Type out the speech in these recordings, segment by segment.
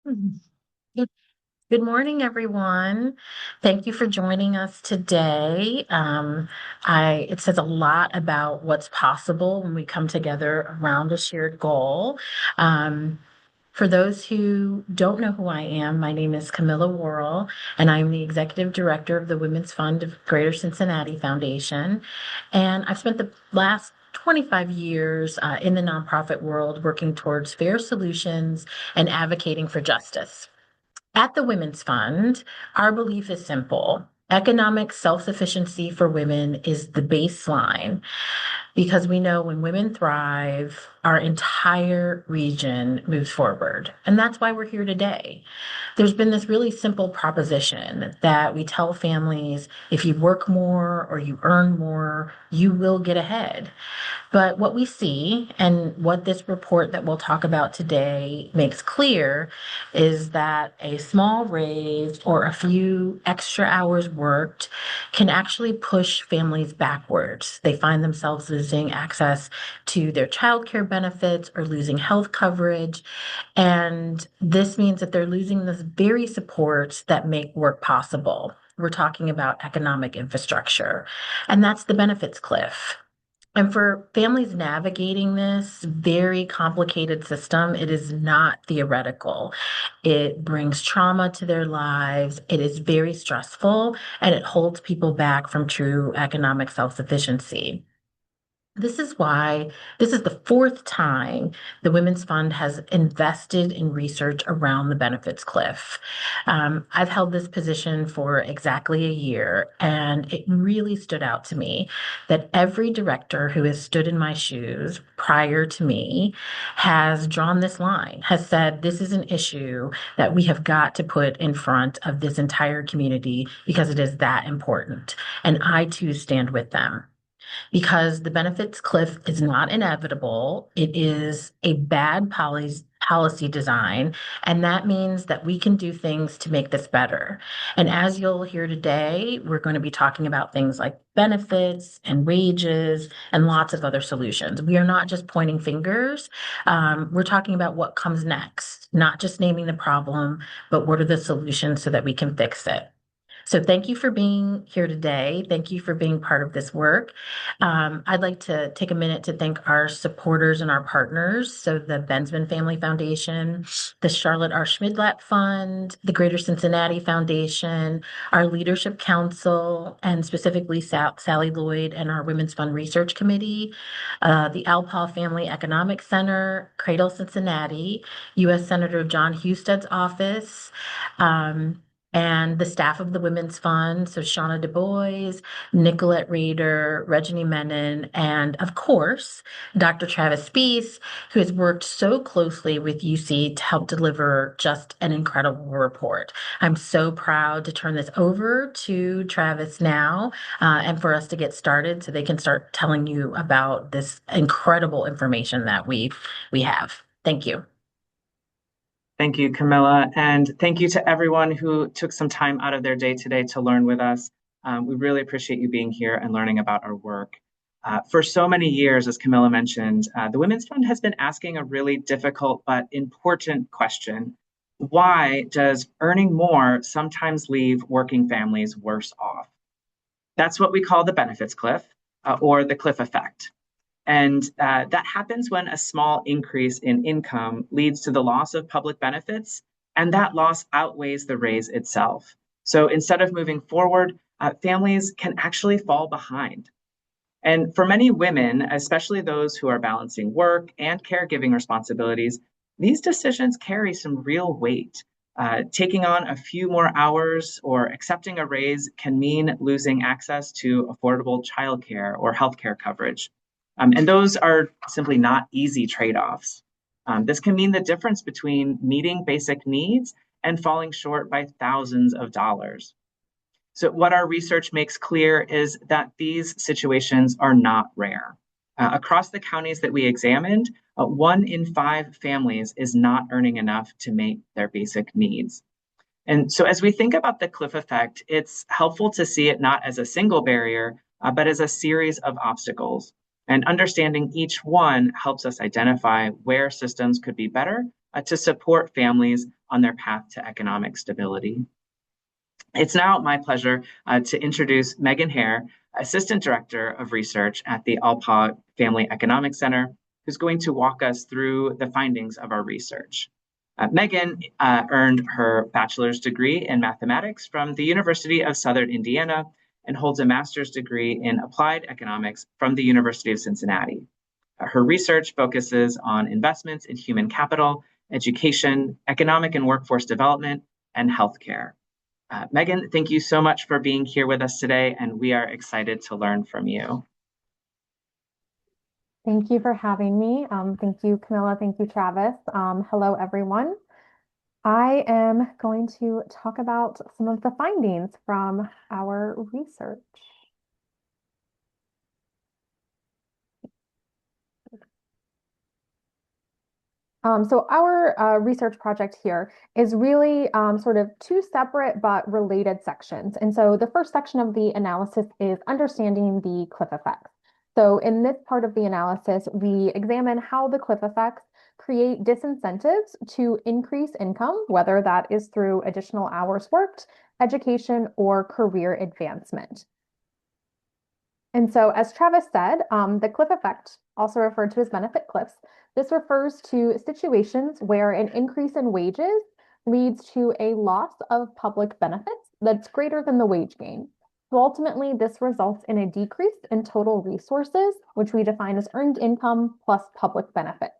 Mhm. Good good morning, everyone. Thank you for joining us today. It says a lot about what's possible when we come together around a shared goal. Um, for those who don't know who I am, my name is Camilla Worrell, and I'm the executive director of the Women's Fund of Greater Cincinnati Foundation. And I've spent the last 25 years in the nonprofit world working towards fair solutions and advocating for justice. At the Women's Fund, our belief is simple. Economic self sufficiency for women is the baseline because we know when women thrive, our entire region moves forward. And that's why we're here today. There's been this really simple proposition that we tell families if you work more or you earn more, you will get ahead. But what we see and what this report that we'll talk about today makes clear is that a small raise or a few extra hours worked can actually push families backwards. They find themselves losing access to their childcare benefits or losing health coverage. And this means that they're losing the very supports that make work possible. We're talking about economic infrastructure, and that's the benefits cliff. And for families navigating this very complicated system, it is not theoretical. It brings trauma to their lives. It is very stressful and it holds people back from true economic self sufficiency. This is why this is the fourth time the Women's Fund has invested in research around the benefits cliff. I've held this position for exactly a year, and it really stood out to me that every director who has stood in my shoes prior to me has drawn this line, has said this is an issue that we have got to put in front of this entire community because it is that important. And I too stand with them because the benefits cliff is not inevitable. It is a bad policy design, and that means that we can do things to make this better. And as you'll hear today, we're going to be talking about things like benefits and wages and lots of other solutions. We are not just pointing fingers. We're talking about what comes next, not just naming the problem, but what are the solutions so that we can fix it. So thank you for being here today. Thank you for being part of this work. I'd like to take a minute to thank our supporters and our partners. So the Bensman Family Foundation, the Charlotte R. Schmidlapp Fund, the Greater Cincinnati Foundation, our Leadership Council, and specifically Sally Lloyd and our Women's Fund Research Committee, the Alpaw Family Economic Center, Cradle Cincinnati, U.S. Senator John Husted's office, um, and the staff of the Women's Fund, so Shauna Du Bois, Nicolette Rader, Reggie Menon, and of course, Dr. Travis Spees, who has worked so closely with UC to help deliver just an incredible report. I'm so proud to turn this over to Travis now and for us to get started so they can start telling you about this incredible information that we have. Thank you. Thank you, Camilla. And thank you to everyone who took some time out of their day today to learn with us. We really appreciate you being here and learning about our work. For so many years, as Camilla mentioned, the Women's Fund has been asking a really difficult but important question. Why does earning more sometimes leave working families worse off? That's what we call the benefits cliff or the cliff effect. And that happens when a small increase in income leads to the loss of public benefits, and that loss outweighs the raise itself. So instead of moving forward, families can actually fall behind. And for many women, especially those who are balancing work and caregiving responsibilities, these decisions carry some real weight. Taking on a few more hours or accepting a raise can mean losing access to affordable childcare or healthcare coverage. And those are simply not easy trade offs. This can mean the difference between meeting basic needs and falling short by thousands of dollars. So, what our research makes clear is that these situations are not rare. Across the counties that we examined, 1 in 5 families is not earning enough to meet their basic needs. And so, as we think about the cliff effect, it's helpful to see it not as a single barrier, but as a series of obstacles. And understanding each one helps us identify where systems could be better to support families on their path to economic stability. It's now my pleasure to introduce Megan Hare, Assistant Director of Research at the Alpaugh Family Economic Center, who's going to walk us through the findings of our research. Megan earned her bachelor's degree in mathematics from the University of Southern Indiana and holds a master's degree in applied economics from the University of Cincinnati. Her research focuses on investments in human capital, education, economic and workforce development, and healthcare. Megan, thank you so much for being here with us today, and we are excited to learn from you. Thank you for having me. Thank you, Camilla. Thank you, Travis. Hello, everyone. I am going to talk about some of the findings from our research. So our research project here is really sort of two separate but related sections. And so the first section of the analysis is understanding the cliff effects. So in this part of the analysis, we examine how the cliff effects create disincentives to increase income, whether that is through additional hours worked, education, or career advancement. And so, as Travis said, the cliff effect, also referred to as benefit cliffs, this refers to situations where an increase in wages leads to a loss of public benefits that's greater than the wage gain. So ultimately, this results in a decrease in total resources, which we define as earned income plus public benefits.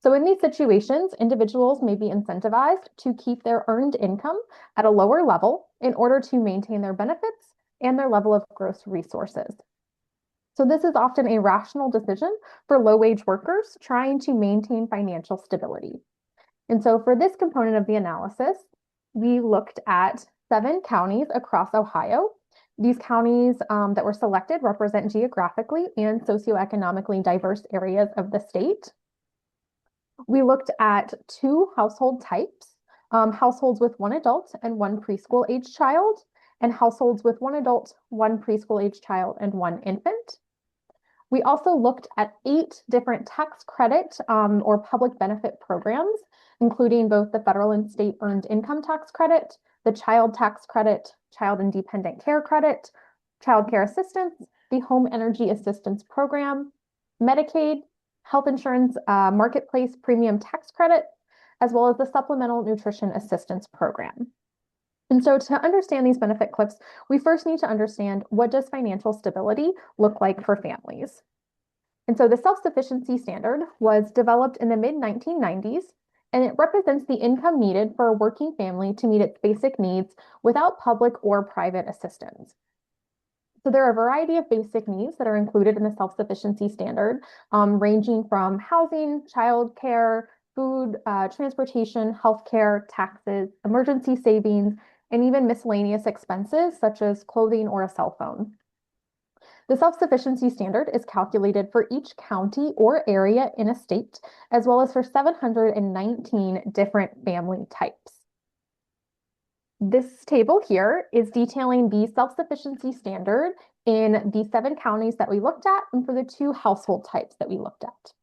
So in these situations, individuals may be incentivized to keep their earned income at a lower level in order to maintain their benefits and their level of gross resources. So this is often a rational decision for low-wage workers trying to maintain financial stability. And so for this component of the analysis, we looked at 7 counties across Ohio. These counties that were selected represent geographically and socioeconomically diverse areas of the state. We looked at 2 household types, households with 1 adult and 1 preschool age child, and households with 1 adult, 1 preschool age child, and 1 infant. We also looked at 8 different tax credit or public benefit programs, including both the federal and state earned income tax credit, the child tax credit, child and dependent care credit, child care assistance, the home energy assistance program, Medicaid, health insurance marketplace premium tax credit, as well as the supplemental nutrition assistance program. And so to understand these benefit cliffs, we first need to understand, what does financial stability look like for families? And so the self-sufficiency standard was developed in the mid-1990s, and it represents the income needed for a working family to meet its basic needs without public or private assistance. So there are a variety of basic needs that are included in the self-sufficiency standard, ranging from housing, childcare, food, transportation, healthcare, taxes, emergency savings, and even miscellaneous expenses such as clothing or a cell phone. The self-sufficiency standard is calculated for each county or area in a state, as well as for 719 different family types. This table here is detailing the self-sufficiency standard in the 7 counties that we looked at and for the 2 household types that we looked at.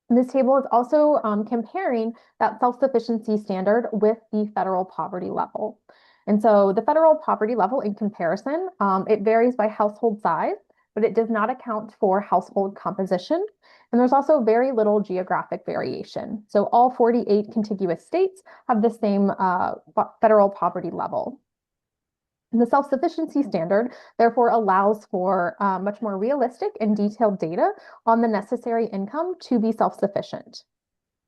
And this table is also comparing that self-sufficiency standard with the federal poverty level. And so the federal poverty level in comparison, it varies by household size, but it does not account for household composition. And there's also very little geographic variation. So all 48 contiguous states have the same federal poverty level. And the self-sufficiency standard, therefore, allows for much more realistic and detailed data on the necessary income to be self-sufficient.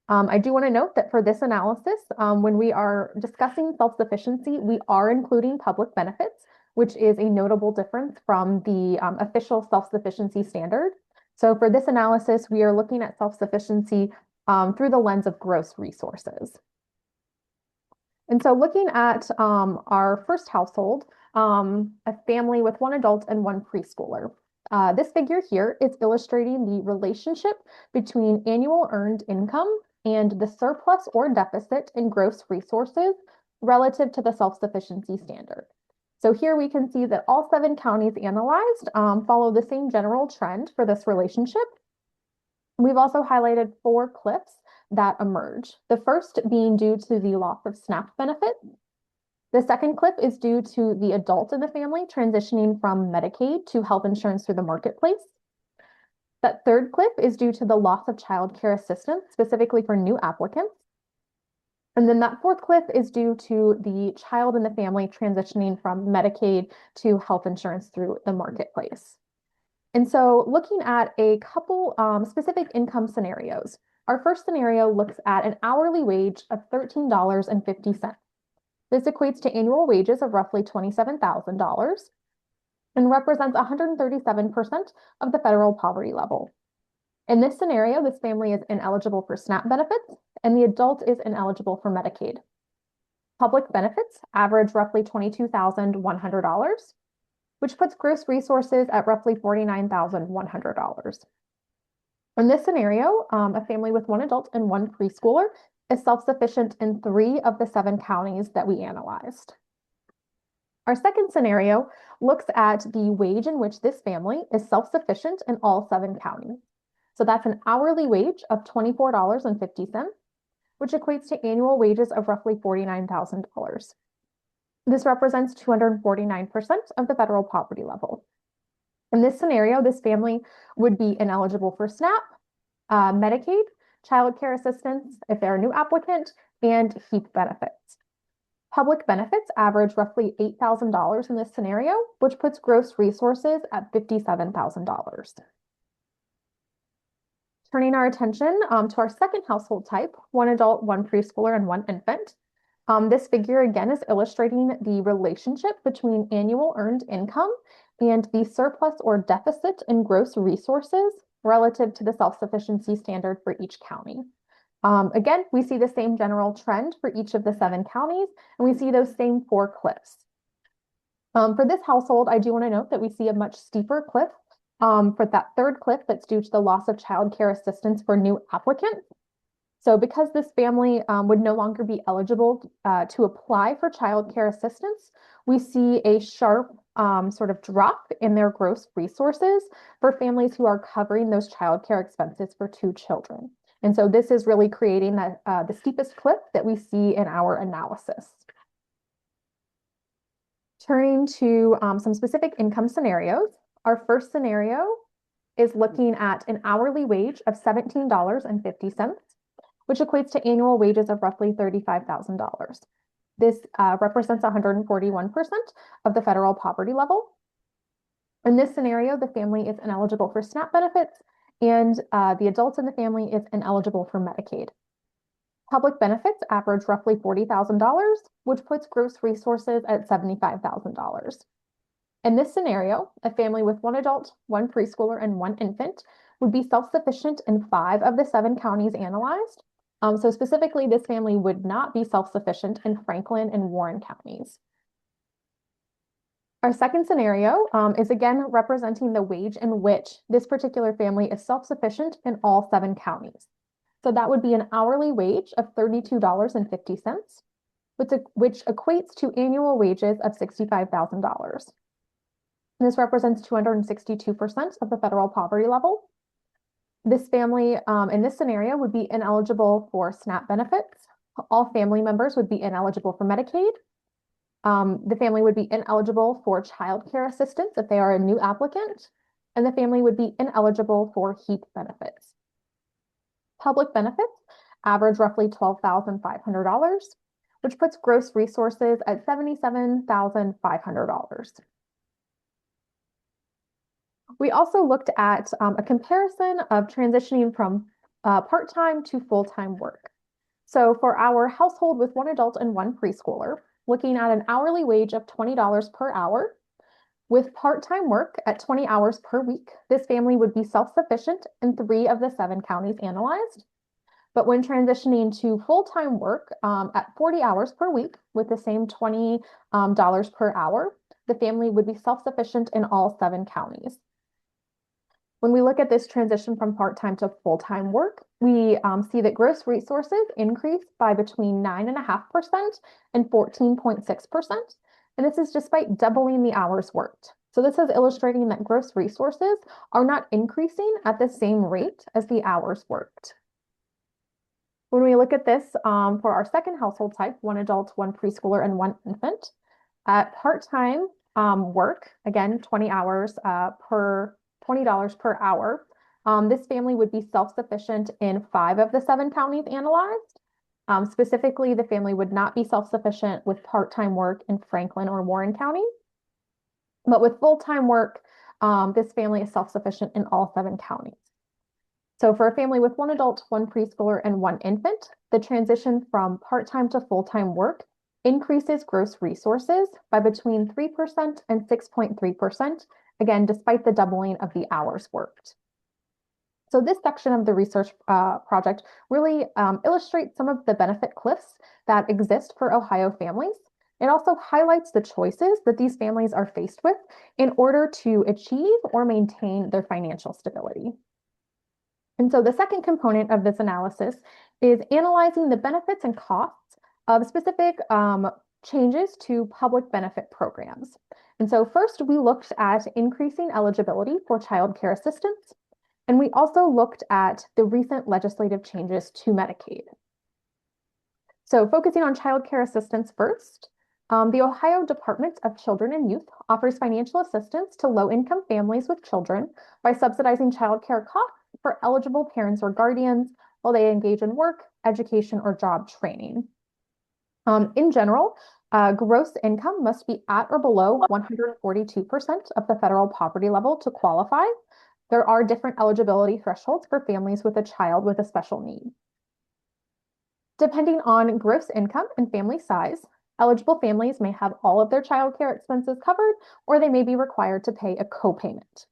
I do want to note that for this analysis, when we are discussing self-sufficiency, we are including public benefits, which is a notable difference from the official self-sufficiency standard. So for this analysis, we are looking at self-sufficiency through the lens of gross resources. And so looking at our first household, a family with 1 adult and 1 preschooler. This figure here is illustrating the relationship between annual earned income and the surplus or deficit in gross resources relative to the self-sufficiency standard. So here we can see that all 7 counties analyzed follow the same general trend for this relationship. We've also highlighted 4 cliffs that emerge. The first being due to the loss of SNAP benefit. The second cliff is due to the adult in the family transitioning from Medicaid to health insurance through the marketplace. That third cliff is due to the loss of child care assistance, specifically for new applicants. And then that fourth cliff is due to the child in the family transitioning from Medicaid to health insurance through the marketplace. And so looking at a couple specific income scenarios, our first scenario looks at an hourly wage of $13.50. This equates to annual wages of roughly $27,000 and represents 137% of the federal poverty level. In this scenario, this family is ineligible for SNAP benefits and the adult is ineligible for Medicaid. Public benefits average roughly $22,100, which puts gross resources at roughly $49,100. In this scenario, a family with 1 adult and 1 preschooler is self-sufficient in 3 of the 7 counties that we analyzed. Our second scenario looks at the wage in which this family is self-sufficient in all 7 counties. So that's an hourly wage of $24.50, which equates to annual wages of roughly $49,000. This represents 249% of the federal poverty level. In this scenario, this family would be ineligible for SNAP, Medicaid, child care assistance if they're a new applicant, and HEAP benefits. Public benefits average roughly $8,000 in this scenario, which puts gross resources at $57,000. Turning our attention to our second household type, 1 adult, 1 preschooler, and 1 infant. This figure again is illustrating the relationship between annual earned income and the surplus or deficit in gross resources relative to the self-sufficiency standard for each county. Again, we see the same general trend for each of the 7 counties, and we see those same 4 cliffs. For this household, I do want to note that we see a much steeper cliff for that third cliff that's due to the loss of child care assistance for new applicants. So because this family would no longer be eligible to apply for child care assistance, we see a sharp sort of drop in their gross resources for families who are covering those child care expenses for 2 children. And so this is really creating the steepest cliff that we see in our analysis. Turning to some specific income scenarios, our first scenario is looking at an hourly wage of $17.50, which equates to annual wages of roughly $35,000. This represents 141% of the federal poverty level. In this scenario, the family is ineligible for SNAP benefits and the adult in the family is ineligible for Medicaid. Public benefits average roughly $40,000, which puts gross resources at $75,000. In this scenario, a family with 1 adult, 1 preschooler, and 1 infant would be self-sufficient in 5 of the 7 counties analyzed. So specifically, this family would not be self-sufficient in Franklin and Warren counties. Our second scenario is again representing the wage in which this particular family is self-sufficient in all 7 counties. So that would be an hourly wage of $32.50, which equates to annual wages of $65,000. This represents 262% of the federal poverty level. This family in this scenario would be ineligible for SNAP benefits. All family members would be ineligible for Medicaid. The family would be ineligible for child care assistance if they are a new applicant, and the family would be ineligible for HEAP benefits. Public benefits average roughly $12,500, which puts gross resources at $77,500. We also looked at a comparison of transitioning from part-time to full-time work. So for our household with 1 adult and 1 preschooler, looking at an hourly wage of $20 per hour, with part-time work at 20 hours per week, this family would be self-sufficient in 3 of the 7 counties analyzed. But when transitioning to full-time work at 40 hours per week with the same $20 per hour, the family would be self-sufficient in all 7 counties. When we look at this transition from part-time to full-time work, we see that gross resources increase by between 9.5% and 14.6%. And this is despite doubling the hours worked. So this is illustrating that gross resources are not increasing at the same rate as the hours worked. When we look at this for our second household type, one adult, one preschooler, and one infant, at part-time work, again, 20 hours per $20 per hour, this family would be self-sufficient in 5 of the 7 counties analyzed. Specifically, the family would not be self-sufficient with part-time work in Franklin or Warren County. But with full-time work, this family is self-sufficient in all 7 counties. So for a family with one adult, one preschooler, and one infant, the transition from part-time to full-time work increases gross resources by between 3% and 6.3%, again, despite the doubling of the hours worked. So this section of the research project really illustrates some of the benefit cliffs that exist for Ohio families. It also highlights the choices that these families are faced with in order to achieve or maintain their financial stability. And so the second component of this analysis is analyzing the benefits and costs of specific changes to public benefit programs. And so first we looked at increasing eligibility for child care assistance, and we also looked at the recent legislative changes to Medicaid. So focusing on child care assistance first, the Ohio Department of Children and Youth offers financial assistance to low-income families with children by subsidizing child care costs for eligible parents or guardians while they engage in work, education, or job training. In general, gross income must be at or below 142% of the federal poverty level to qualify. There are different eligibility thresholds for families with a child with a special need. Depending on gross income and family size, eligible families may have all of their child care expenses covered, or they may be required to pay a copayment.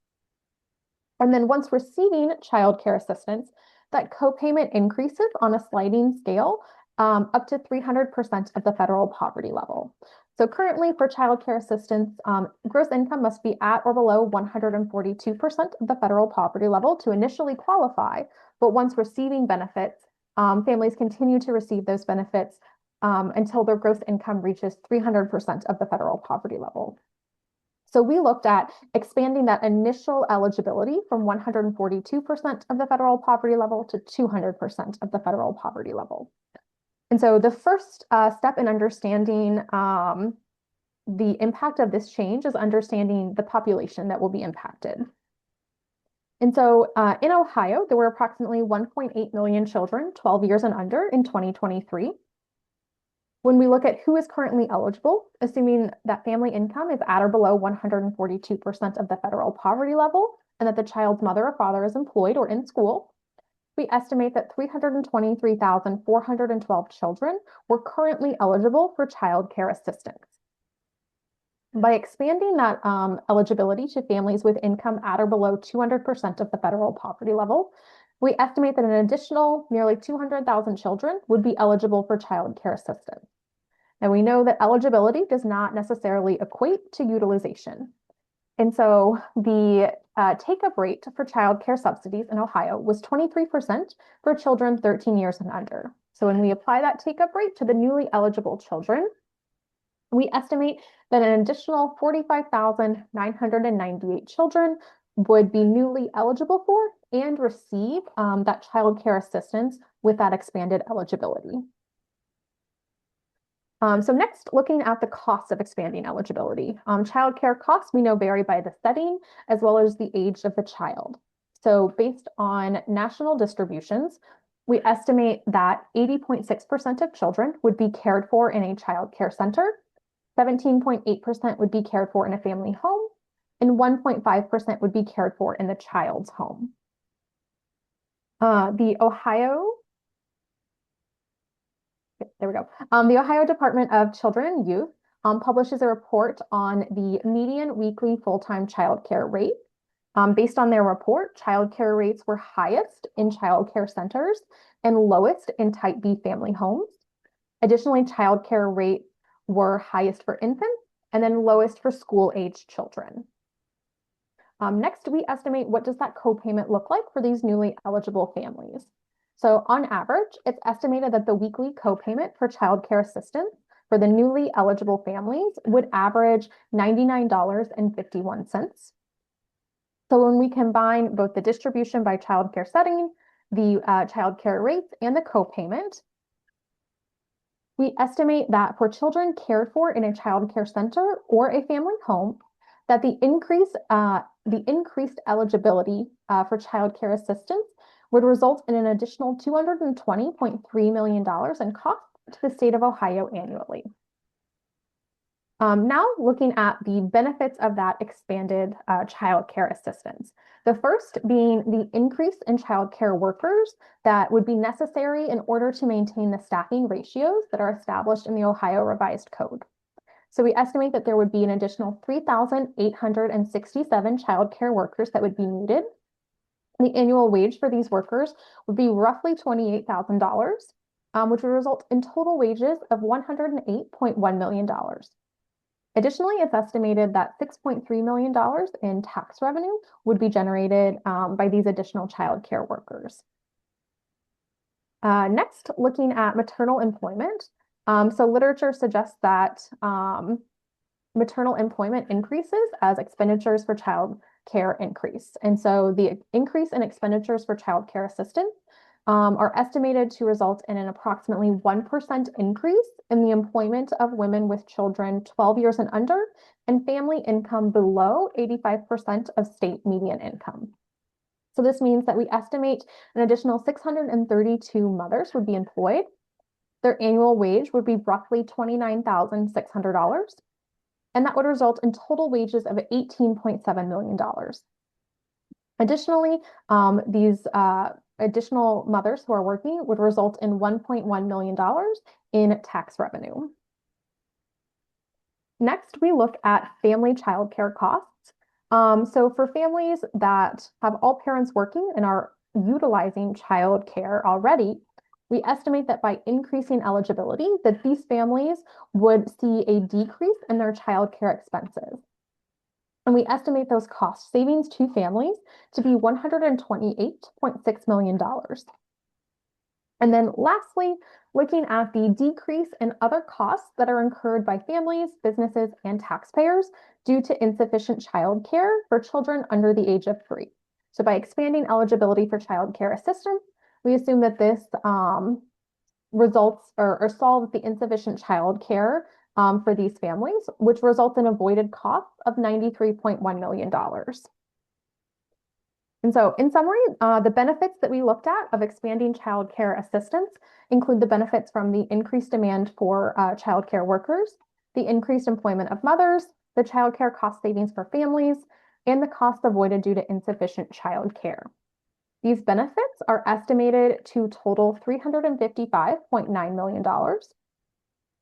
And then once receiving child care assistance, that copayment increases on a sliding scale up to 300% of the federal poverty level. So currently for child care assistance, gross income must be at or below 142% of the federal poverty level to initially qualify, but once receiving benefits, families continue to receive those benefits until their gross income reaches 300% of the federal poverty level. So we looked at expanding that initial eligibility from 142% of the federal poverty level to 200% of the federal poverty level. And so the first step in understanding the impact of this change is understanding the population that will be impacted. And so in Ohio, there were approximately 1.8 million children 12 years and under in 2023. When we look at who is currently eligible, assuming that family income is at or below 142% of the federal poverty level, and that the child's mother or father is employed or in school, we estimate that 323,412 children were currently eligible for child care assistance. By expanding that eligibility to families with income at or below 200% of the federal poverty level, we estimate that an additional nearly 200,000 children would be eligible for child care assistance. And we know that eligibility does not necessarily equate to utilization. And so the take-up rate for child care subsidies in Ohio was 23% for children 13 years and under. So when we apply that take-up rate to the newly eligible children, we estimate that an additional 45,998 children would be newly eligible for and receive that child care assistance with that expanded eligibility. So next, looking at the costs of expanding eligibility. Child care costs we know vary by the setting as well as the age of the child. So based on national distributions, we estimate that 80.6% of children would be cared for in a child care center, 17.8% would be cared for in a family home, and 1.5% would be cared for in the child's home. The Ohio Department of Children and Youth publishes a report on the median weekly full-time child care rate. Based on their report, child care rates were highest in child care centers and lowest in Type B family homes. Additionally, child care rates were highest for infants and then lowest for school-aged children. Next, we estimate what does that copayment look like for these newly eligible families. So on average, it's estimated that the weekly copayment for child care assistance for the newly eligible families would average $99.51. So when we combine both the distribution by child care setting, the child care rates, and the copayment, we estimate that for children cared for in a child care center or a family home, that the increased eligibility for child care assistance would result in an additional $220.3 million in costs to the state of Ohio annually. Now looking at the benefits of that expanded child care assistance. The first being the increase in child care workers that would be necessary in order to maintain the staffing ratios that are established in the Ohio Revised Code. So we estimate that there would be an additional 3,867 child care workers that would be needed. The annual wage for these workers would be roughly $28,000, which would result in total wages of $108.1 million. Additionally, it's estimated that $6.3 million in tax revenue would be generated by these additional child care workers. Next, looking at maternal employment. So literature suggests that maternal employment increases as expenditures for child care increase. And so the increase in expenditures for child care assistance are estimated to result in an approximately 1% increase in the employment of women with children 12 years and under and family income below 85% of state median income. So this means that we estimate an additional 632 mothers would be employed. Their annual wage would be roughly $29,600, and that would result in total wages of $18.7 million. Additionally, these additional mothers who are working would result in $1.1 million in tax revenue. Next, we look at family childcare costs. So for families that have all parents working and are utilizing childcare already, we estimate that by increasing eligibility, that these families would see a decrease in their childcare expenses. And we estimate those cost savings to families to be $128.6 million. And then lastly, looking at the decrease in other costs that are incurred by families, businesses, and taxpayers due to insufficient childcare for children under the age of 3. So by expanding eligibility for childcare assistance, we assume that this results or solves the insufficient childcare for these families, which results in avoided costs of $93.1 million. And so in summary, the benefits that we looked at of expanding child care assistance include the benefits from the increased demand for child care workers, the increased employment of mothers, the child care cost savings for families, and the cost avoided due to insufficient child care. These benefits are estimated to total $355.9 million.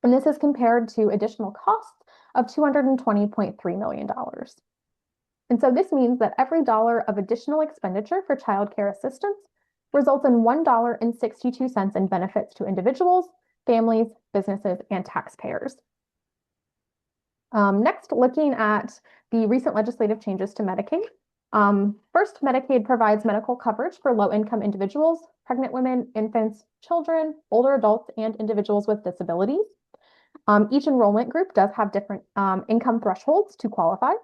And this is compared to additional costs of $220.3 million. And so this means that every dollar of additional expenditure for child care assistance results in $1.62 in benefits to individuals, families, businesses, and taxpayers. Next, looking at the recent legislative changes to Medicaid. First, Medicaid provides medical coverage for low-income individuals, pregnant women, infants, children, older adults, and individuals with disabilities. Each enrollment group does have different income thresholds to qualify.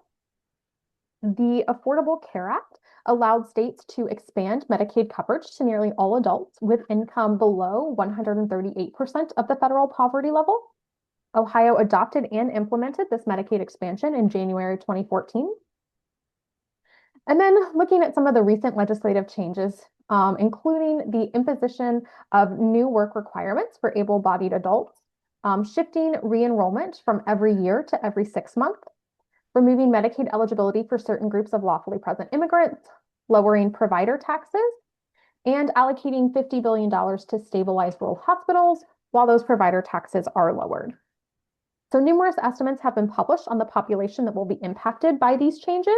The Affordable Care Act allowed states to expand Medicaid coverage to nearly all adults with income below 138% of the federal poverty level. Ohio adopted and implemented this Medicaid expansion in January 2014. And then looking at some of the recent legislative changes, including the imposition of new work requirements for able-bodied adults, shifting re-enrollment from every year to every 6 months, removing Medicaid eligibility for certain groups of lawfully present immigrants, lowering provider taxes, and allocating $50 billion to stabilize rural hospitals while those provider taxes are lowered. So numerous estimates have been published on the population that will be impacted by these changes.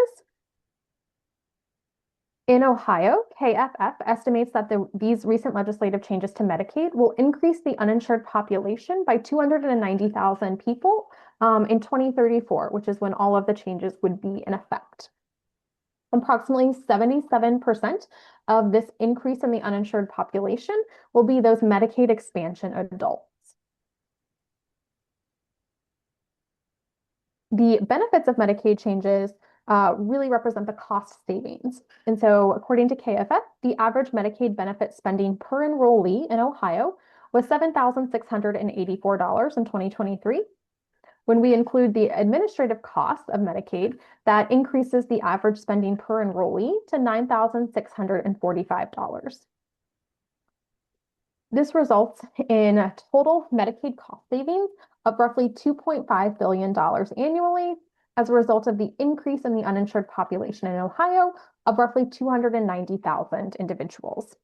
In Ohio, KFF estimates that these recent legislative changes to Medicaid will increase the uninsured population by 290,000 people in 2034, which is when all of the changes would be in effect. Approximately 77% of this increase in the uninsured population will be those Medicaid expansion adults. The benefits of Medicaid changes really represent the cost savings. And so, according to KFF, the average Medicaid benefit spending per enrollee in Ohio was $7,684 in 2023. When we include the administrative costs of Medicaid, that increases the average spending per enrollee to $9,645. This results in total Medicaid cost savings of roughly $2.5 billion annually as a result of the increase in the uninsured population in Ohio of roughly 290,000 individuals.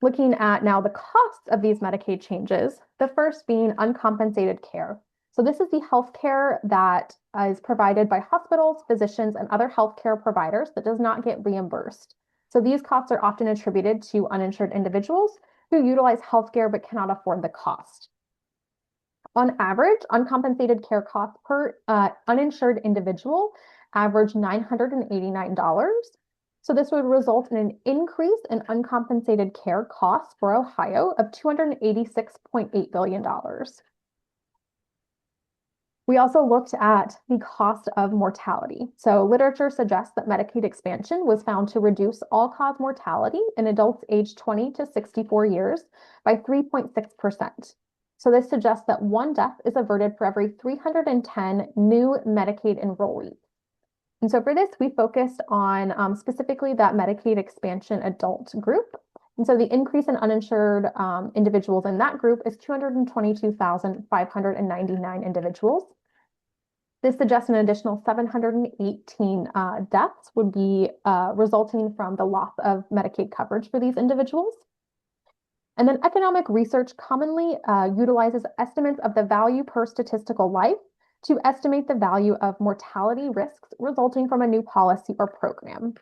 Looking at now the costs of these Medicaid changes, the first being uncompensated care. So this is the health care that is provided by hospitals, physicians, and other healthcare providers that does not get reimbursed. So these costs are often attributed to uninsured individuals who utilize healthcare but cannot afford the cost. On average, uncompensated care costs per uninsured individual average $989. So this would result in an increase in uncompensated care costs for Ohio of $286.8 billion. We also looked at the cost of mortality. So literature suggests that Medicaid expansion was found to reduce all-cause mortality in adults aged 20 to 64 years by 3.6%. So this suggests that one death is averted for every 310 new Medicaid enrollees. And so for this, we focused on specifically that Medicaid expansion adult group. And so the increase in uninsured individuals in that group is 222,599 individuals. This suggests an additional 718 deaths would be resulting from the loss of Medicaid coverage for these individuals. And then economic research commonly utilizes estimates of the value per statistical life to estimate the value of mortality risks resulting from a new policy or program.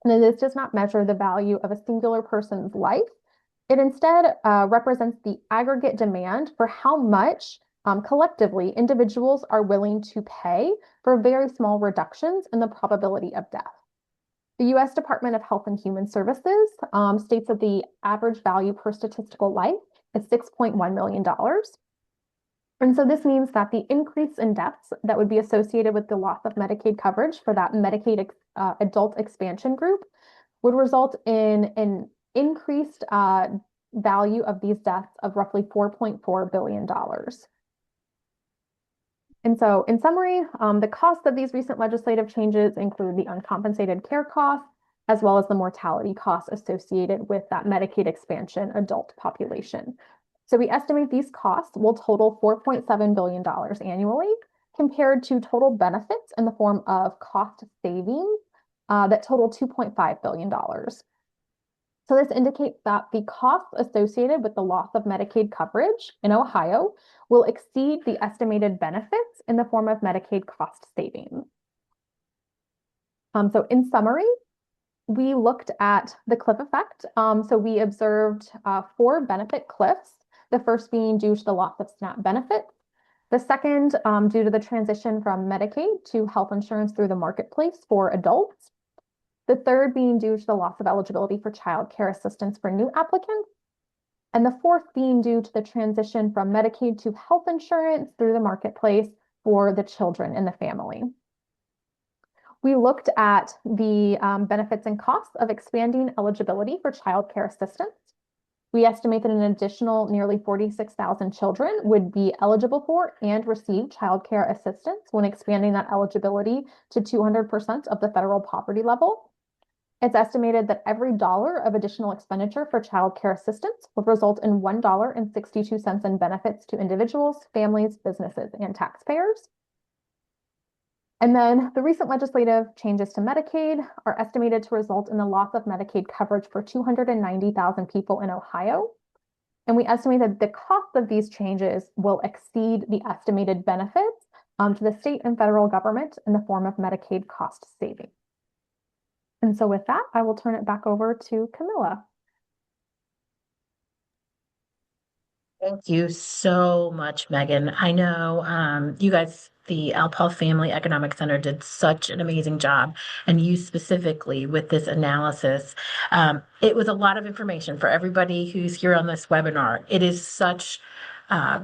And this does not measure the value of a singular person's life. It instead represents the aggregate demand for how much collectively individuals are willing to pay for very small reductions in the probability of death. The U.S. Department of Health and Human Services states that the average value per statistical life is $6.1 million. And so this means that the increase in deaths that would be associated with the loss of Medicaid coverage for that Medicaid adult expansion group would result in an increased value of these deaths of roughly $4.4 billion. And so in summary, the costs of these recent legislative changes include the uncompensated care costs, as well as the mortality costs associated with that Medicaid expansion adult population. So we estimate these costs will total $4.7 billion annually compared to total benefits in the form of cost savings that total $2.5 billion. So this indicates that the costs associated with the loss of Medicaid coverage in Ohio will exceed the estimated benefits in the form of Medicaid cost savings. So in summary, we looked at the cliff effect. So we observed 4 benefit cliffs, the first being due to the loss of SNAP benefits, the second due to the transition from Medicaid to health insurance through the marketplace for adults, the third being due to the loss of eligibility for child care assistance for new applicants, and the fourth being due to the transition from Medicaid to health insurance through the marketplace for the children in the family. We looked at the benefits and costs of expanding eligibility for child care assistance. We estimate that an additional nearly 46,000 children would be eligible for and receive child care assistance when expanding that eligibility to 200% of the federal poverty level. It's estimated that every dollar of additional expenditure for child care assistance would result in $1.62 in benefits to individuals, families, businesses, and taxpayers. And then the recent legislative changes to Medicaid are estimated to result in the loss of Medicaid coverage for 290,000 people in Ohio. And we estimate that the cost of these changes will exceed the estimated benefits to the state and federal government in the form of Medicaid cost savings. And so with that, I will turn it back over to Camilla. Thank you so much, Megan. I know you guys, the Alpha Family Economic Center, did such an amazing job, and you specifically with this analysis. It was a lot of information for everybody who's here on this webinar. It is such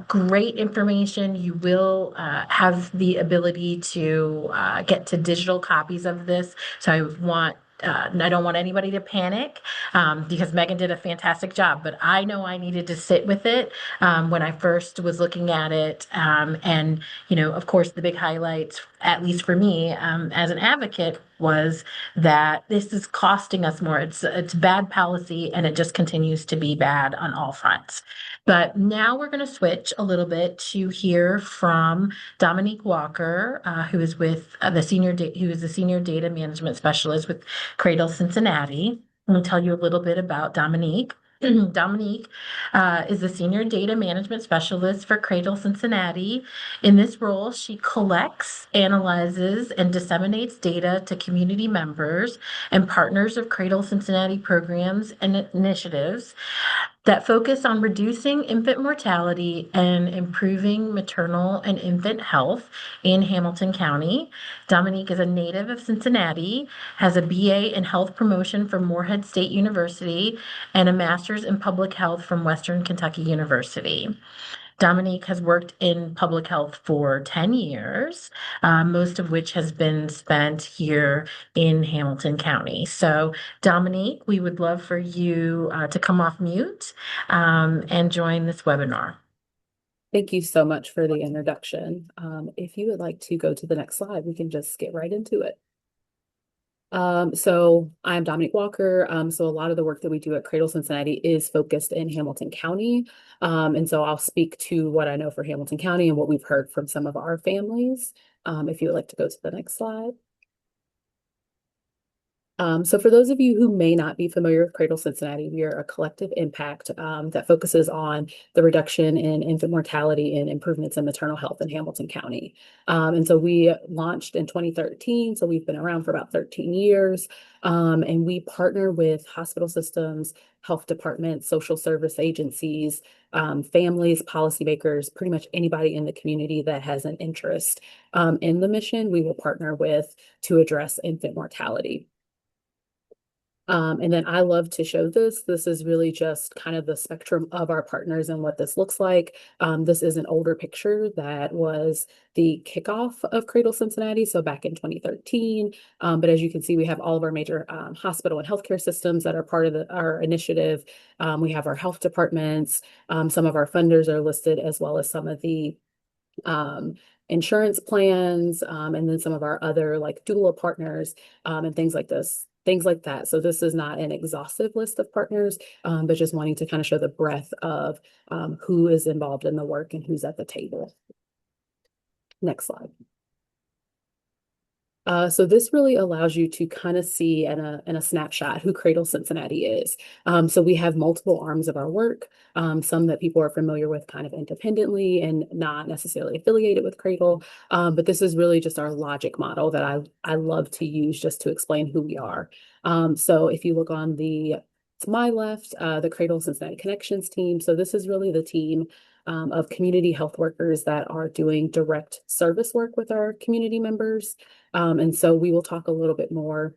great information. You will have the ability to get to digital copies of this. So I don't want anybody to panic because Megan did a fantastic job, but I know I needed to sit with it when I first was looking at it. And, of course, the big highlights, at least for me as an advocate, was that this is costing us more. It's bad policy and it just continues to be bad on all fronts. But now we're going to switch a little bit to hear from Dominique Walker, who is with who is the senior data management specialist with Cradle Cincinnati. Let me tell you a little bit about Dominique. Dominique is the senior data management specialist for Cradle Cincinnati. In this role, she collects, analyzes, and disseminates data to community members and partners of Cradle Cincinnati programs and initiatives that focus on reducing infant mortality and improving maternal and infant health in Hamilton County. Dominique is a native of Cincinnati, has a BA in health promotion from Morehead State University, and a master's in public health from Western Kentucky University. Dominique has worked in public health for 10 years, most of which has been spent here in Hamilton County. So, Dominique, we would love for you to come off mute and join this webinar. Thank you so much for the introduction. If you would like to go to the next slide, we can just get right into it. So I'm Dominique Walker. So a lot of the work that we do at Cradle Cincinnati is focused in Hamilton County. And so I'll speak to what I know for Hamilton County and what we've heard from some of our families. If you would like to go to the next slide. So for those of you who may not be familiar with Cradle Cincinnati, we are a collective impact that focuses on the reduction in infant mortality and improvements in maternal health in Hamilton County. And so we launched in 2013, so we've been around for about 13 years. And we partner with hospital systems, health departments, social service agencies, families, policymakers, pretty much anybody in the community that has an interest in the mission, we will partner with to address infant mortality. And then I love to show this. This is really just kind of the spectrum of our partners and what this looks like. This is an older picture that was the kickoff of Cradle Cincinnati, so back in 2013. But as you can see, we have all of our major hospital and healthcare systems that are part of our initiative. We have our health departments. Some of our funders are listed, as well as some of the insurance plans, and then some of our other like doula partners and things like this. Things like that. So this is not an exhaustive list of partners, but just wanting to kind of show the breadth of who is involved in the work and who's at the table. Next slide. So this really allows you to kind of see in a snapshot who Cradle Cincinnati is. So we have multiple arms of our work, some that people are familiar with kind of independently and not necessarily affiliated with Cradle. But this is really just our logic model that I love to use just to explain who we are. So if you look on to my left, the Cradle Cincinnati Connections team. So this is really the team of community health workers that are doing direct service work with our community members. And so we will talk a little bit more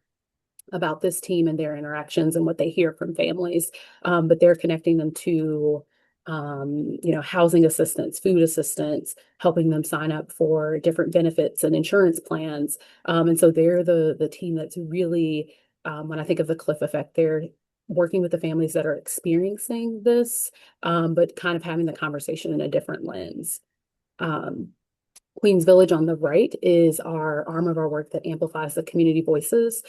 about this team and their interactions and what they hear from families. But they're connecting them to, housing assistance, food assistance, helping them sign up for different benefits and insurance plans. And so they're the team that's really, when I think of the cliff effect, they're working with the families that are experiencing this, but kind of having the conversation in a different lens. Queens Village on the right is our arm of our work that amplifies the community voices.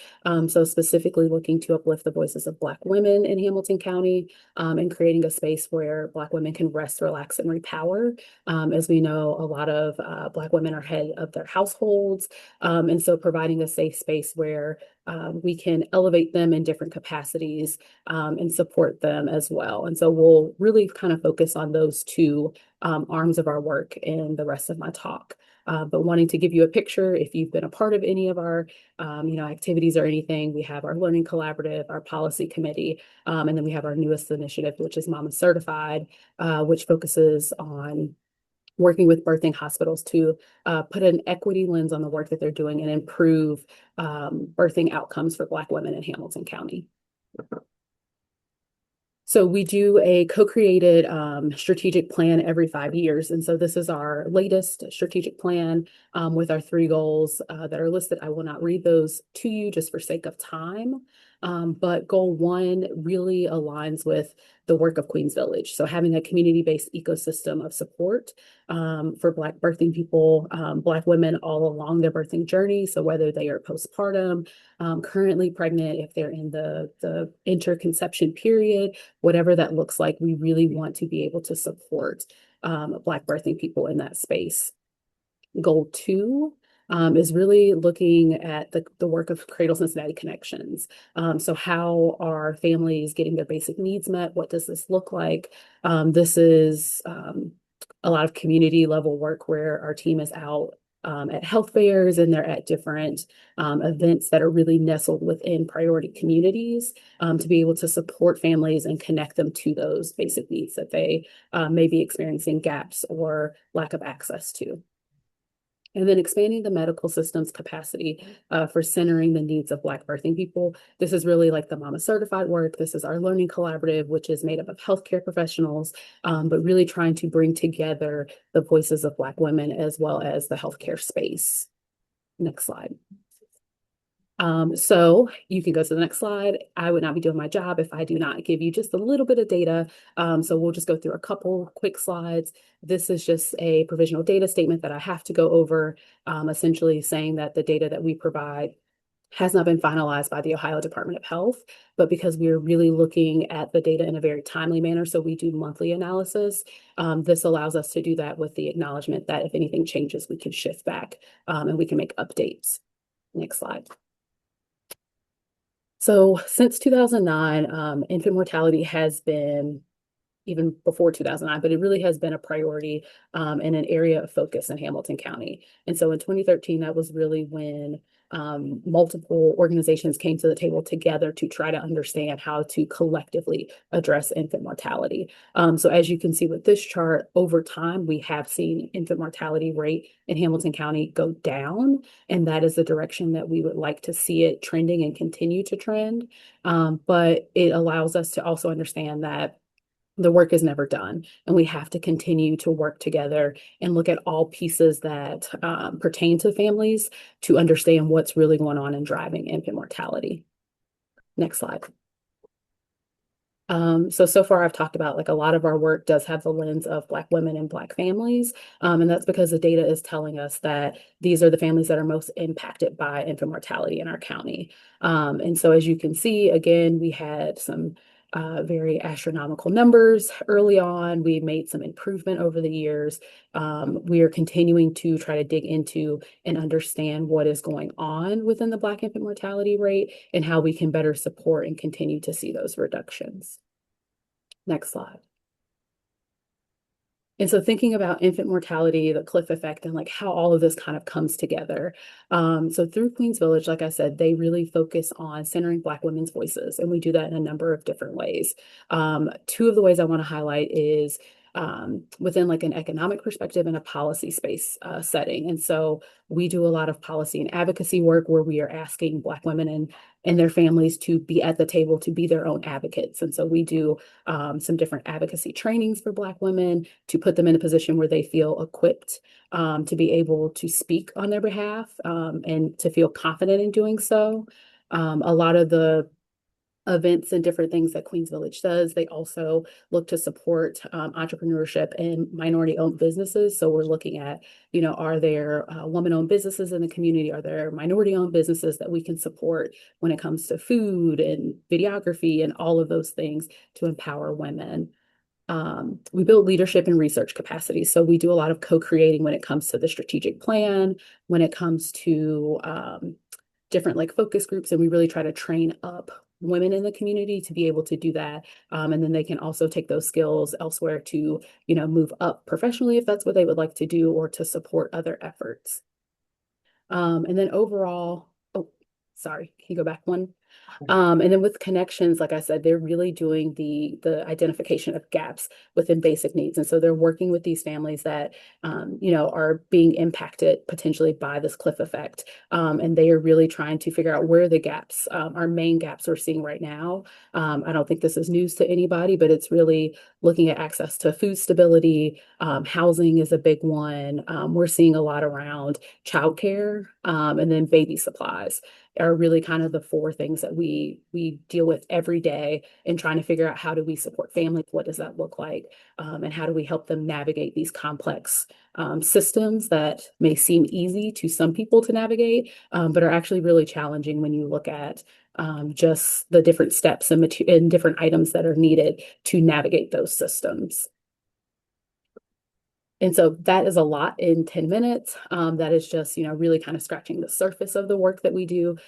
So specifically looking to uplift the voices of Black women in Hamilton County and creating a space where Black women can rest, relax, and repower. As we know, a lot of Black women are head of their households. And so providing a safe space where we can elevate them in different capacities and support them as well. And so we'll really kind of focus on those two arms of our work in the rest of my talk. But wanting to give you a picture, if you've been a part of any of our activities or anything, we have our Learning Collaborative, our Policy Committee, and then we have our newest initiative, which is Mama Certified, which focuses on working with birthing hospitals to put an equity lens on the work that they're doing and improve birthing outcomes for Black women in Hamilton County. So we do a co-created strategic plan every 5 years. And so this is our latest strategic plan with our 3 goals that are listed. I will not read those to you just for sake of time. But goal 1 really aligns with the work of Queens Village. So having a community-based ecosystem of support for Black birthing people, Black women all along their birthing journey. So whether they are postpartum, currently pregnant, if they're in the interconception period, whatever that looks like, we really want to be able to support Black birthing people in that space. Goal 2 is really looking at the work of Cradle Cincinnati Connections. So how are families getting their basic needs met? What does this look like? This is a lot of community level work where our team is out at health fairs and they're at different events that are really nestled within priority communities to be able to support families and connect them to those basic needs that they may be experiencing gaps or lack of access to. And then expanding the medical system's capacity for centering the needs of Black birthing people. This is really like the Mama Certified work. This is our learning collaborative, which is made up of healthcare professionals, but really trying to bring together the voices of Black women as well as the healthcare space. Next slide. So you can go to the next slide. I would not be doing my job if I do not give you just a little bit of data. So we'll just go through a couple quick slides. This is just a provisional data statement that I have to go over, essentially saying that the data that we provide has not been finalized by the Ohio Department of Health, but because we are really looking at the data in a very timely manner, so we do monthly analysis, this allows us to do that with the acknowledgement that if anything changes, we can shift back and we can make updates. Next slide. So since 2009, infant mortality has been, even before 2009, but it really has been a priority and an area of focus in Hamilton County. And so in 2013, that was really when multiple organizations came to the table together to try to understand how to collectively address infant mortality. So as you can see with this chart, over time, we have seen infant mortality rate in Hamilton County go down, and that is the direction that we would like to see it trending and continue to trend. But it allows us to also understand that the work is never done, and we have to continue to work together and look at all pieces that pertain to families to understand what's really going on and driving infant mortality. Next slide. So far I've talked about like a lot of our work does have the lens of Black women and Black families. And that's because the data is telling us that these are the families that are most impacted by infant mortality in our county. And so as you can see, again, we had some very astronomical numbers early on. We made some improvement over the years. We are continuing to try to dig into and understand what is going on within the Black infant mortality rate and how we can better support and continue to see those reductions. Next slide. And so thinking about infant mortality, the cliff effect, and like how all of this kind of comes together. So through Queens Village, like I said, they really focus on centering Black women's voices, and we do that in a number of different ways. 2 of the ways I want to highlight is within like an economic perspective and a policy space setting. And so we do a lot of policy and advocacy work where we are asking Black women and their families to be at the table, to be their own advocates. And so we do some different advocacy trainings for Black women to put them in a position where they feel equipped to be able to speak on their behalf and to feel confident in doing so. A lot of the events and different things that Queens Village does, they also look to support entrepreneurship and minority-owned businesses. So we're looking at, are there woman-owned businesses in the community? Are there minority-owned businesses that we can support when it comes to food and videography and all of those things to empower women? We build leadership and research capacity. So we do a lot of co-creating when it comes to the strategic plan, when it comes to different like focus groups, and we really try to train up women in the community to be able to do that. And then they can also take those skills elsewhere to, move up professionally if that's what they would like to do, or to support other efforts. And then overall, oh, sorry, can you go back one? And then with connections, like I said, they're really doing the identification of gaps within basic needs. And so they're working with these families that are being impacted potentially by this cliff effect. And they are really trying to figure out where the gaps, our main gaps we're seeing right now. I don't think this is news to anybody, but it's really looking at access to food stability. Housing is a big one. We're seeing a lot around childcare, and then baby supplies are really kind of the four things that we deal with every day in trying to figure out how do we support families, what does that look like, and how do we help them navigate these complex systems that may seem easy to some people to navigate, but are actually really challenging when you look at just the different steps and different items that are needed to navigate those systems. And so that is a lot in 10 minutes. That is just, really kind of scratching the surface of the work that we do.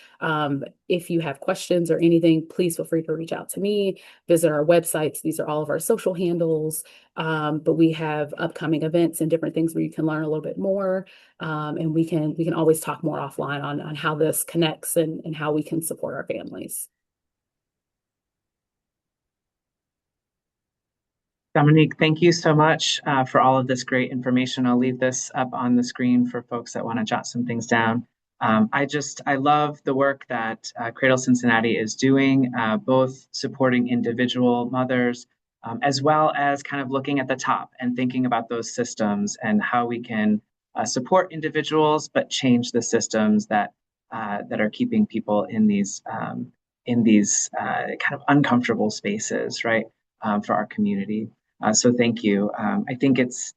If you have questions or anything, please feel free to reach out to me, visit our websites. These are all of our social handles. But we have upcoming events and different things where you can learn a little bit more. And we can always talk more offline on how this connects and how we can support our families. Dominique, thank you so much for all of this great information. I'll leave this up on the screen for folks that want to jot some things down. I love the work that Cradle Cincinnati is doing, both supporting individual mothers, as well as kind of looking at the top and thinking about those systems and how we can support individuals, but change the systems that are keeping people in these kind of uncomfortable spaces, right, for our community. So thank you. I think it's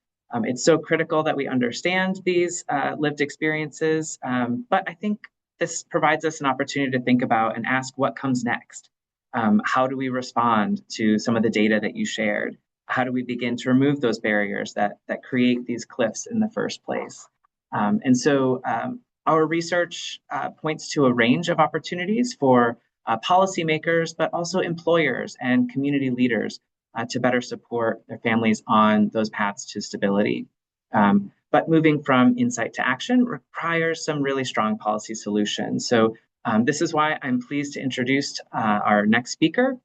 so critical that we understand these lived experiences, but I think this provides us an opportunity to think about and ask what comes next. How do we respond to some of the data that you shared? How do we begin to remove those barriers that create these cliffs in the first place? Our research points to a range of opportunities for policymakers, but also employers and community leaders to better support their families on those paths to stability. But moving from insight to action requires some really strong policy solutions. So this is why I'm pleased to introduce our next speaker,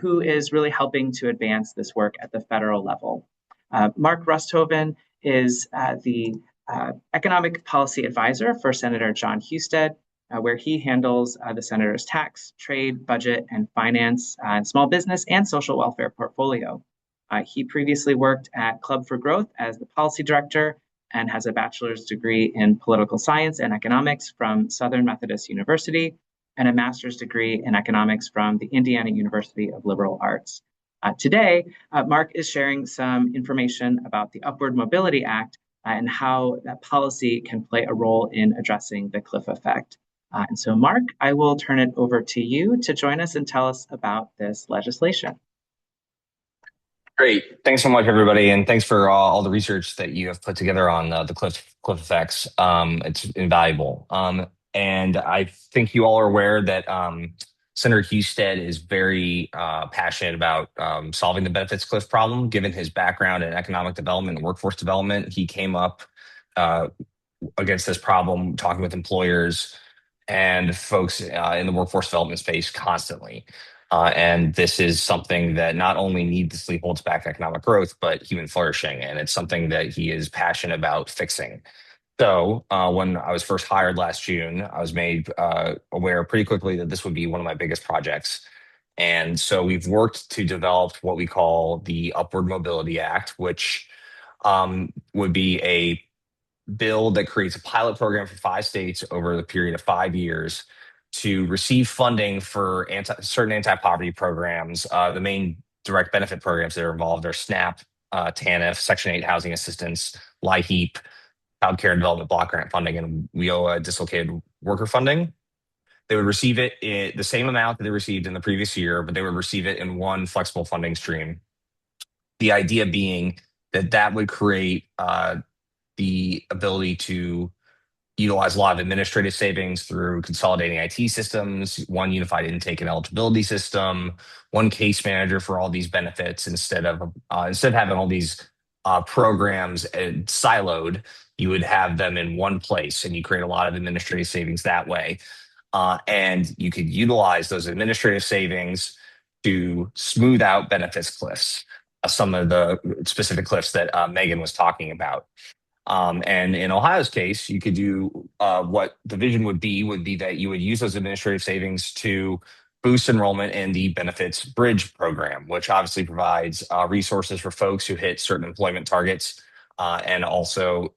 who is really helping to advance this work at the federal level. Mark Rusthoven is the economic policy advisor for Senator John Husted, where he handles the senator's tax, trade, budget, and finance, and small business and social welfare portfolio. He previously worked at Club for Growth as the policy director and has a bachelor's degree in political science and economics from Southern Methodist University and a master's degree in economics from the Indiana University of Liberal Arts. Today, Mark is sharing some information about the Upward Mobility Act and how that policy can play a role in addressing the cliff effect. And so, Mark, I will turn it over to you to join us and tell us about this legislation. Great. Thanks so much, everybody. And thanks for all the research that you have put together on the cliff effects. It's invaluable. And I think you all are aware that Senator Husted is very passionate about solving the benefits cliff problem. Given his background in economic development and workforce development, he came up against this problem talking with employers and folks in the workforce development space constantly. And this is something that not only needlessly holds back economic growth, but human flourishing. And it's something that he is passionate about fixing. So when I was first hired last June, I was made aware pretty quickly that this would be one of my biggest projects. And so we've worked to develop what we call the Upward Mobility Act, which would be a bill that creates a pilot program for 5 states over the period of 5 years to receive funding for certain anti-poverty programs. The main direct benefit programs that are involved are SNAP, TANF, Section 8 housing assistance, LIHEAP, Child Care and Development Block Grant funding, and WIOA dislocated worker funding. They would receive it in the same amount that they received in the previous year, but they would receive it in one flexible funding stream. The idea being that that would create the ability to utilize a lot of administrative savings through consolidating IT systems, one unified intake and eligibility system, one case manager for all these benefits instead of having all these programs siloed. You would have them in one place, and you create a lot of administrative savings that way. And you could utilize those administrative savings to smooth out benefits cliffs, some of the specific cliffs that Megan was talking about. And in Ohio's case, you could do what the vision would be that you would use those administrative savings to boost enrollment in the benefits bridge program, which obviously provides resources for folks who hit certain employment targets and also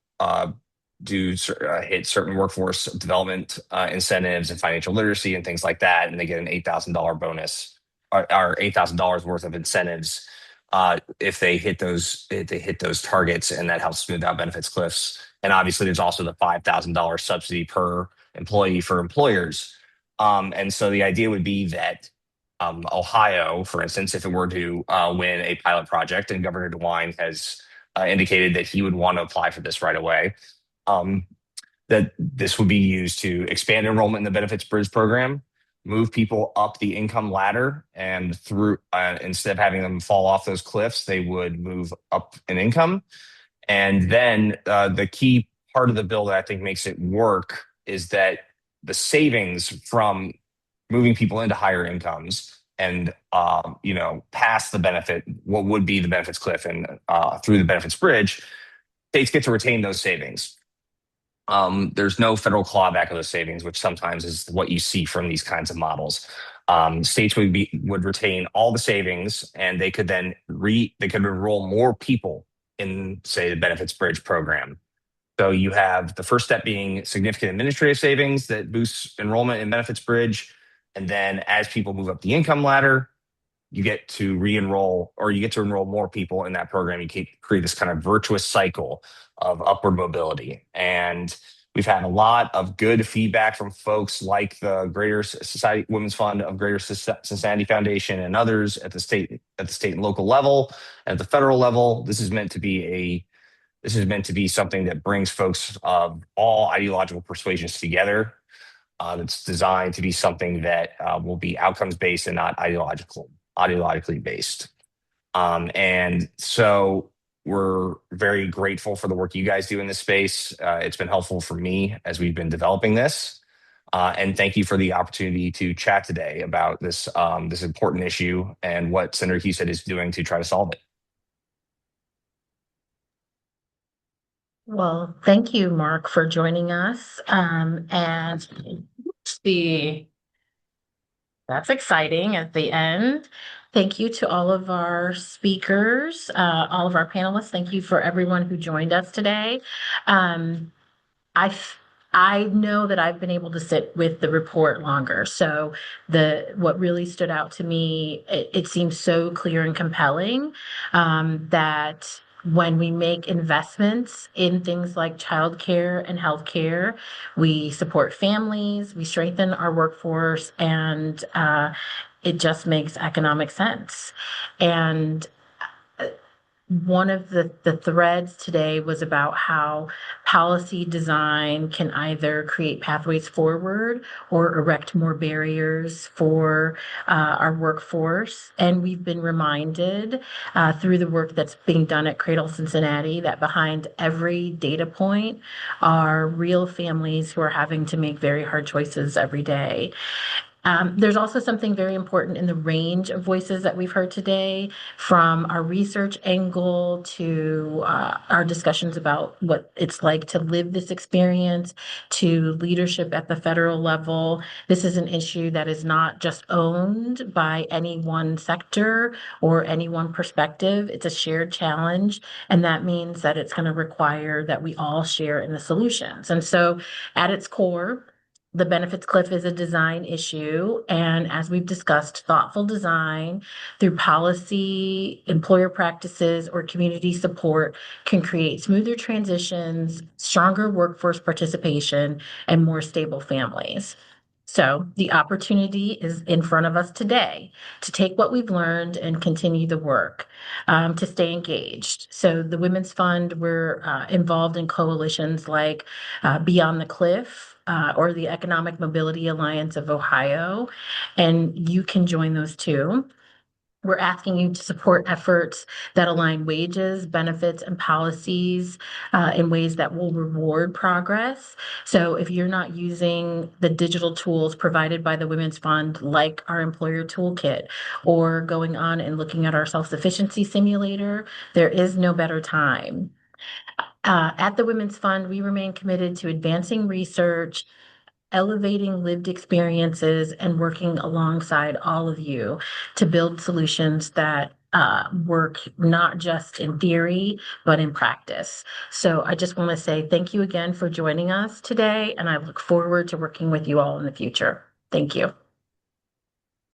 hit certain workforce development incentives and financial literacy and things like that. And they get an $8,000 bonus or $8,000 worth of incentives if they hit those targets, and that helps smooth out benefits cliffs. And obviously, there's also the $5,000 subsidy per employee for employers. And so the idea would be that Ohio, for instance, if it were to win a pilot project, and Governor DeWine has indicated that he would want to apply for this right away, um, that this would be used to expand enrollment in the Benefits Bridge program, move people up the income ladder, and through instead of having them fall off those cliffs, they would move up in income. And then the key part of the bill that I think makes it work is that the savings from moving people into higher incomes and past the benefit, what would be the benefits cliff, and through the benefits bridge, states get to retain those savings. There's no federal clawback of those savings, which sometimes is what you see from these kinds of models. States would retain all the savings, and they could then they could enroll more people in, say, the benefits bridge program. So you have the first step being significant administrative savings that boosts enrollment in benefits bridge, and then as people move up the income ladder, you get to re-enroll, or you get to enroll more people in that program. You create this kind of virtuous cycle of upward mobility. And we've had a lot of good feedback from folks like the Greater Society Women's Fund of Greater Cincinnati Foundation and others at the state and local level. At the federal level, this is meant to be something that brings folks of all ideological persuasions together. It's designed to be something that will be outcomes based and not ideologically based. And so we're very grateful for the work you guys do in this space. It's been helpful for me as we've been developing this. And thank you for the opportunity to chat today about this important issue and what Senator Husted is doing to try to solve it. Well, thank you, Mark, for joining us. And that's exciting at the end. Thank you to all of our speakers, all of our panelists. Thank you for everyone who joined us today. Um, I f- I know that I've been able to sit with the report longer. So what really stood out to me, it seems so clear and compelling that when we make investments in things like childcare and healthcare, we support families, we strengthen our workforce, and it just makes economic sense. And one of the threads today was about how policy design can either create pathways forward or erect more barriers for our workforce. And we've been reminded through the work that's being done at Cradle Cincinnati that behind every data point are real families who are having to make very hard choices every day. There's also something very important in the range of voices that we've heard today, from our research angle to our discussions about what it's like to live this experience, to leadership at the federal level. This is an issue that is not just owned by any one sector or any one perspective. It's a shared challenge, and that means that it's going to require that we all share in the solutions. And so at its core, the benefits cliff is a design issue. And as we've discussed, thoughtful design through policy, employer practices, or community support can create smoother transitions, stronger workforce participation, and more stable families. So the opportunity is in front of us today to take what we've learned and continue the work, to stay engaged. So the Women's Fund, we're involved in coalitions like Beyond the Cliff, or the Economic Mobility Alliance of Ohio, and you can join those too. We're asking you to support efforts that align wages, benefits, and policies in ways that will reward progress. So if you're not using the digital tools provided by the Women's Fund, like our employer toolkit, or going on and looking at our self-sufficiency simulator, there is no better time. At the Women's Fund, we remain committed to advancing research, elevating lived experiences, and working alongside all of you to build solutions that work not just in theory, but in practice. So I just want to say thank you again for joining us today, and I look forward to working with you all in the future. Thank you.